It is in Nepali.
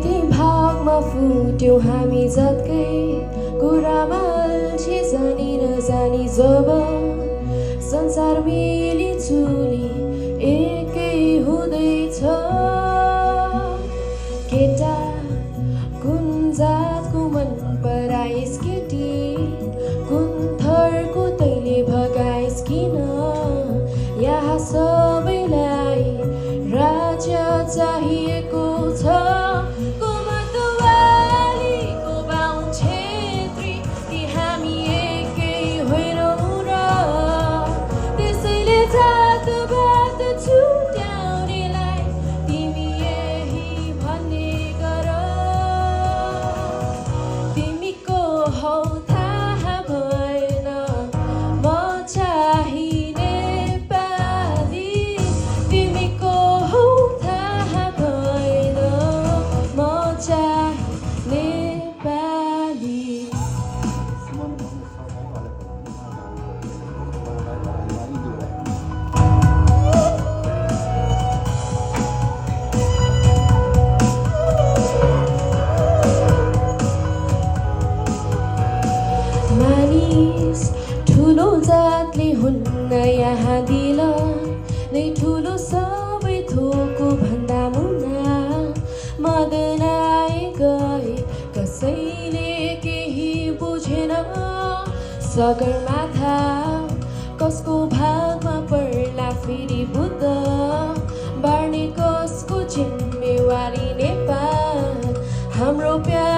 एउटै भागमा फुट्यौँ हामी जत्कै कुरामा अल्छी जानी नजानी जब संसार मिलिजुली एकै हुँदैछ केटा कुन जातको मन पराइस् केटी कुन थरको तैले भगाइस् किन यहाँ सबैलाई राज्य चाहिएको छ को मतवाली को बाहुन छेत्री कि हामी एकै होइनौँ र त्यसैले जातबाट छुट्याउनेलाई तिमी यही भन्ने गर तिमी को हौ थाहा भएन म चाहिँ नेपाली तिमी को हौ थाहा भएन म चाहिँ नेपाली मानिस ठुलो जातले हुन्न यहाँ दिल नै ठुलो सबै थोकको भन्दा मुना मदन आए गए कसैले केही बुझेन सगरमाथा कसको भागमा पर्ला फेरि बुद्ध बाँड्ने कसको जिम्मेवारी नेपाल हाम्रो प्यार